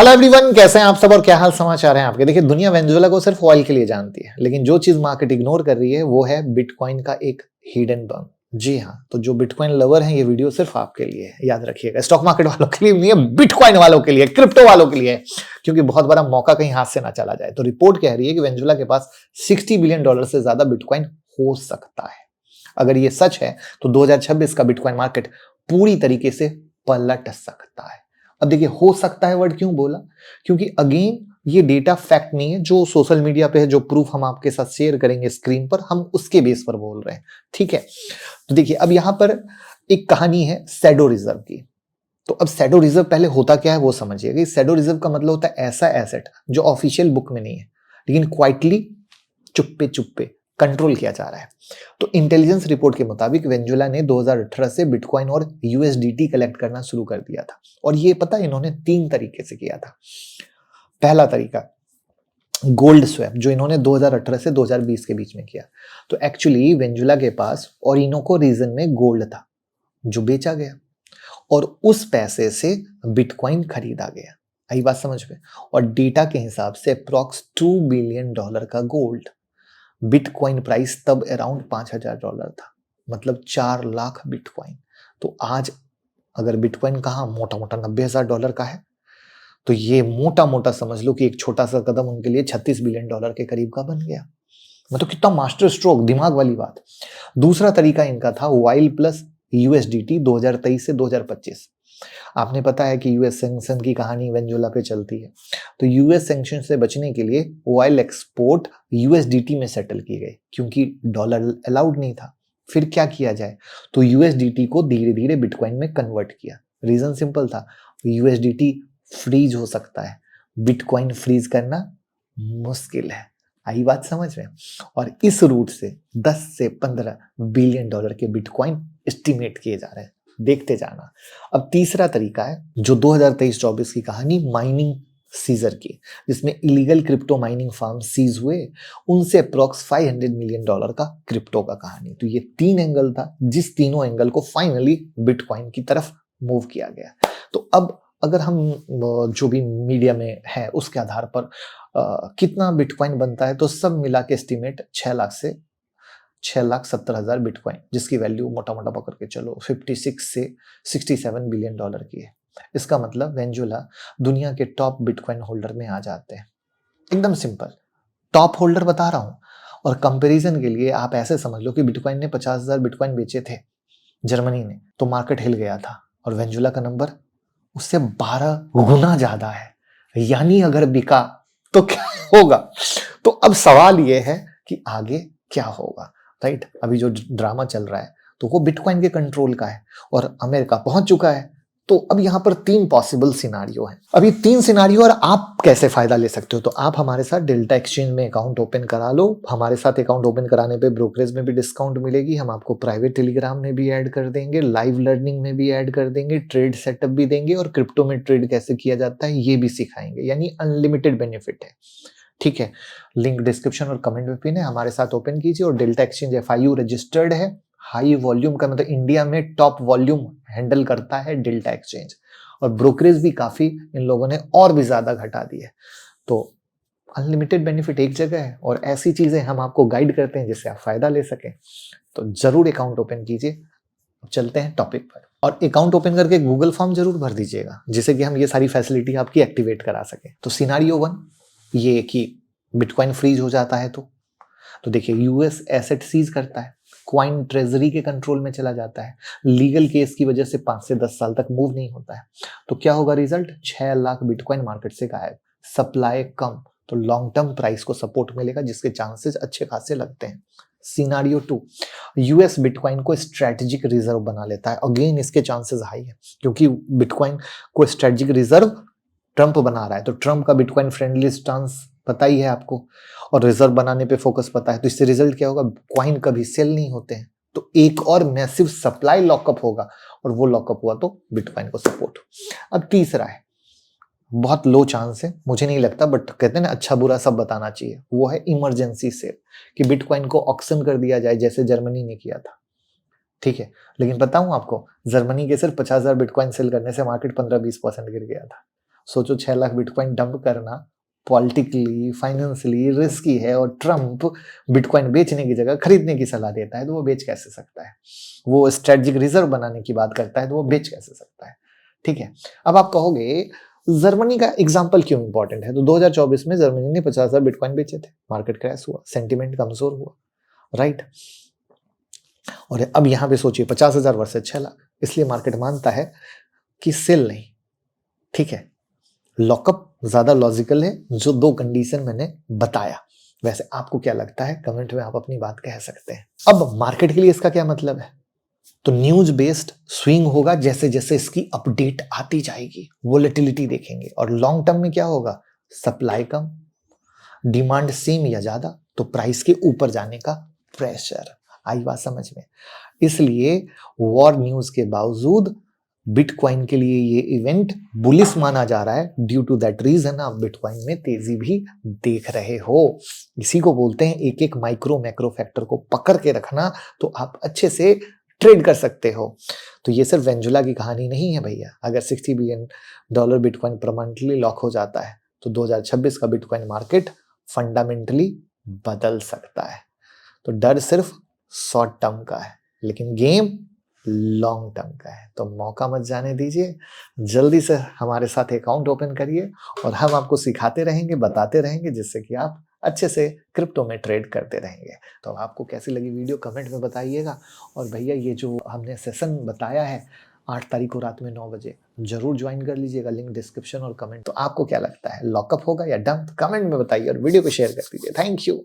Hello everyone, कैसे हैं आप सब और क्या हाल समाचार हैं आपके। देखिए, दुनिया वेनेजुएला को सिर्फ ऑयल के लिए जानती है, लेकिन जो चीज मार्केट इग्नोर कर रही है वो है बिटकॉइन का एक हिडन बम। जी हाँ, तो जो बिटकॉइन लवर हैं, ये वीडियो सिर्फ आपके लिए है, याद रखिएगा। स्टॉक मार्केट वालों के लिए नहीं है, बिटकॉइन वालों के लिए, क्रिप्टो वालों के लिए है, क्योंकि बहुत बड़ा मौका कहीं हाथ से ना चला जाए। तो रिपोर्ट कह रही है कि वेनेजुएला के पास $60 बिलियन से ज्यादा बिटकॉइन हो सकता है। अगर ये सच है तो 2026 का बिटकॉइन मार्केट पूरी तरीके से पलट सकता है। अब देखिए, हो सकता है वर्ड क्यों बोला, क्योंकि अगेन ये डेटा फैक्ट नहीं है। जो सोशल मीडिया पे है, जो प्रूफ हम आपके साथ शेयर करेंगे स्क्रीन पर, हम उसके बेस पर बोल रहे हैं। ठीक है, तो देखिए, अब यहां पर एक कहानी है सैडो रिजर्व की। तो अब सैडो रिजर्व पहले होता क्या है वो समझिएगा। सैडो रिजर्व का मतलब होता है ऐसा एसेट जो ऑफिशियल बुक में नहीं है, लेकिन क्वाइटली, चुप्पे चुप्पे कंट्रोल किया जा रहा है। तो इंटेलिजेंस रिपोर्ट के मुताबिक वेनेजुएला ने 2018 से बिटकॉइन और यूएसडीटी कलेक्ट करना शुरू कर दिया था। और ये पता इन्होंने 3 तरीके से किया था। पहला तरीका गोल्ड स्वैप, जो इन्होंने 2018 से 2020 के बीच में किया। तो एक्चुअली वेनेजुएला के पास ओरिनोको रीजन में गोल्ड था जो बेचा गया, और उस पैसे से बिटकॉइन खरीदा गया। आई बात समझ में। और डेटा के हिसाब से अप्रॉक्स $2 बिलियन का गोल्ड, बिटकॉइन प्राइस तब अराउंड $5,000 था, मतलब 4 लाख बिटकॉइन। तो आज अगर बिटकॉइन कहाँ मोटा मोटा $90,000 का है, तो ये मोटा मोटा समझ लो कि एक छोटा सा कदम उनके लिए $36 बिलियन के करीब का बन गया। मतलब कितना मास्टर स्ट्रोक, दिमाग वाली बात। दूसरा तरीका इनका था वाइल प्लस यूएसडीटी 2023 से 2025। आपने पता है कि यूएस सैंक्शन की कहानी वेनेजुएला पे चलती है। तो यूएस सैंक्शन से बचने के लिए ऑयल एक्सपोर्ट यूएसडीटी में सेटल किए गए, क्योंकि डॉलर अलाउड नहीं था। फिर क्या किया जाए, तो यूएसडीटी को धीरे धीरे बिटकॉइन में कन्वर्ट किया। रीजन सिंपल था, यूएसडीटी फ्रीज हो सकता है, बिटकॉइन फ्रीज करना मुश्किल है। आई बात समझ में। और इस रूट से 10 से 15 बिलियन डॉलर के बिटकॉइन एस्टिमेट किए जा रहे हैं। देखते जाना। अब तीसरा तरीका है जो 2023-24 की कहानी माइनिंग सीजर की, जिसमें illegal crypto mining farm seize हुए, उनसे अप्रॉक्स $500 मिलियन का क्रिप्टो का कहानी। तो ये 3 एंगल था, जिस तीनों एंगल को फाइनली बिटकॉइन की तरफ मूव किया गया। तो अब अगर हम जो भी मीडिया में है उसके आधार पर कितना बिटकॉइन बनता है, तो सब मिला के एस्टिमेट 6 लाख से 6,70,000 बिटकॉइन, जिसकी वैल्यू मोटा मोटा पकड़ के चलो 56 से $67 बिलियन की है। इसका मतलब वेनेजुएला दुनिया के टॉप बिटकॉइन होल्डर में आ जाते हैं। एकदम सिंपल, टॉप होल्डर बता रहा हूं। और कंपैरिजन के लिए आप ऐसे समझ लो कि बिटकॉइन ने 50,000 बिटकॉइन बेचे थे जर्मनी ने, तो मार्केट हिल गया था। और वेनेजुएला का नंबर उससे 12 गुना ज्यादा है। यानी अगर बिका तो क्या होगा। तो अब सवाल यह है कि आगे क्या होगा, राइट। अभी जो ड्रामा चल रहा है तो वो बिटकॉइन के कंट्रोल का है और अमेरिका पहुंच चुका है। तो अब यहां पर 3 पॉसिबल सिनारियो हैं। अभी 3 सिनारियो, और आप कैसे फायदा ले सकते हो। तो आप हमारे साथ डेल्टा एक्सचेंज में अकाउंट ओपन करा लो। हमारे साथ अकाउंट ओपन कराने पे ब्रोकरेज में भी डिस्काउंट मिलेगी। हम आपको प्राइवेट टेलीग्राम में भी ऐड कर देंगे, लाइव लर्निंग में भी ऐड कर देंगे, ट्रेड सेटअप भी देंगे, और क्रिप्टो में ट्रेड कैसे किया जाता है ये भी सिखाएंगे। यानी अनलिमिटेड बेनिफिट है। ठीक है, लिंक डिस्क्रिप्शन और कमेंट में पिन है। हमारे साथ ओपन कीजिए। और डेल्टा एक्सचेंज FIU रजिस्टर्ड है। हाई वॉल्यूम का मतलब इंडिया में टॉप वॉल्यूम हैंडल करता है डेल्टा एक्सचेंज। और ब्रोकरेज भी काफी इन लोगों ने और भी ज्यादा घटा दी है। तो अनलिमिटेड बेनिफिट एक जगह है, और ऐसी चीजें हम आपको गाइड करते हैं जिससे आप फायदा ले सकें। तो जरूर अकाउंट ओपन कीजिए। चलते हैं टॉपिक पर। और अकाउंट ओपन करके गूगल फॉर्म जरूर भर दीजिएगा, जिससे कि हम ये सारी फैसिलिटी आपकी एक्टिवेट करा सकें। तो सिनारियो 1 ये कि बिटकॉइन फ्रीज हो जाता है, तो देखिए, यूएस एसेट सीज करता है, क्वाइन ट्रेजरी के कंट्रोल में चला जाता है, लीगल केस की वजह से 5 से 10 साल तक मूव नहीं होता है। तो क्या होगा रिजल्ट, 6 लाख बिटकॉइन मार्केट से गायब। सप्लाई कम, तो लॉन्ग टर्म प्राइस को सपोर्ट मिलेगा, जिसके चांसेस अच्छे खासे लगते हैं। सिनारियो 2, यूएस बिटकॉइन को स्ट्रेटेजिक रिजर्व बना लेता है। अगेन इसके चांसेस हाई है, क्योंकि बिटकॉइन को स्ट्रेटेजिक रिजर्व ट्रंप बना रहा है। तो ट्रंप का बिटकॉइन फ्रेंडली स्टांस पता ही है आपको, और रिजर्व बनाने पे फोकस पता है। तो इससे रिजल्ट क्या होगा, कॉइन कभी सेल नहीं होते हैं, तो एक और मैसिव सप्लाई लॉकअप होगा, और वो लॉकअप हुआ तो बिटकॉइन को सपोर्ट। अब तीसरा है, बहुत लो चांस है, मुझे नहीं लगता, बट कहते हैं ना अच्छा बुरा सब बताना चाहिए, वो है इमरजेंसी सेल, कि बिटकॉइन को ऑक्शन कर दिया जाए जैसे जर्मनी ने किया था। ठीक है, लेकिन बताऊं आपको, जर्मनी के सिर्फ 50,000 बिटकॉइन सेल करने से मार्केट 15-20% गिर गया था। सोचो 6 लाख बिटकॉइन डंप करना पॉलिटिकली, फाइनेंशियली रिस्की है और ट्रम्प बिटकॉइन बेचने की जगह खरीदने की सलाह देता है, तो वो बेच कैसे सकता है? वो स्ट्रेटेजिक रिजर्व बनाने की बात करता है, तो वो बेच कैसे सकता है? ठीक है। अब आप कहोगे जर्मनी का एग्जाम्पल क्यों इंपॉर्टेंट है? तो 2024 में जर्मनी ने 50,000 बिटकॉइन बेचे थे, मार्केट क्रैश हुआ, सेंटिमेंट कमजोर हुआ, राइट? और अब यहां पे सोचिए 50,000 वर्सेस 6 लाख, इसलिए मार्केट मानता है कि सेल नहीं, ठीक है, लॉकअप ज्यादा लॉजिकल है, जो 2 कंडीशन मैंने बताया। वैसे आपको क्या लगता है? कमेंट में आप अपनी बात कह सकते हैं। अब मार्केट के लिए इसका क्या मतलब है? तो न्यूज बेस्ड स्विंग होगा, जैसे जैसे इसकी अपडेट आती जाएगी वोलेटिलिटी देखेंगे, और लॉन्ग टर्म में क्या होगा? सप्लाई कम, डिमांड सेम या ज्यादा, तो प्राइस के ऊपर जाने का प्रेशर। आई बात समझ में? इसलिए वॉर न्यूज के बावजूद बिटकॉइन के लिए ये इवेंट बुलिश माना जा रहा है। ड्यू टू दैट रीजन आप बिटकॉइन में तेजी भी देख रहे हो। इसी को बोलते हैं एक एक माइक्रो मैक्रो फैक्टर को पकड़ के रखना, तो आप अच्छे से ट्रेड कर सकते हो। तो ये सिर्फ वेंजुला की कहानी नहीं है भैया। अगर $60 बिलियन बिटकॉइन परमानेंटली लॉक हो जाता है तो 2026 का बिटकॉइन मार्केट फंडामेंटली बदल सकता है। तो डर सिर्फ शॉर्ट टर्म का है, लेकिन गेम लॉन्ग टर्म का है। तो मौका मत जाने दीजिए, जल्दी से हमारे साथ अकाउंट ओपन करिए और हम आपको सिखाते रहेंगे, बताते रहेंगे, जिससे कि आप अच्छे से क्रिप्टो में ट्रेड करते रहेंगे। तो आपको कैसी लगी वीडियो कमेंट में बताइएगा। और भैया ये जो हमने सेशन बताया है 8 तारीख को रात में 9 बजे, जरूर ज्वाइन कर लीजिएगा, लिंक डिस्क्रिप्शन और कमेंट। तो आपको क्या लगता है, लॉकअप होगा या डंप? कमेंट में बताइए और वीडियो को शेयर कर दीजिए। Thank you.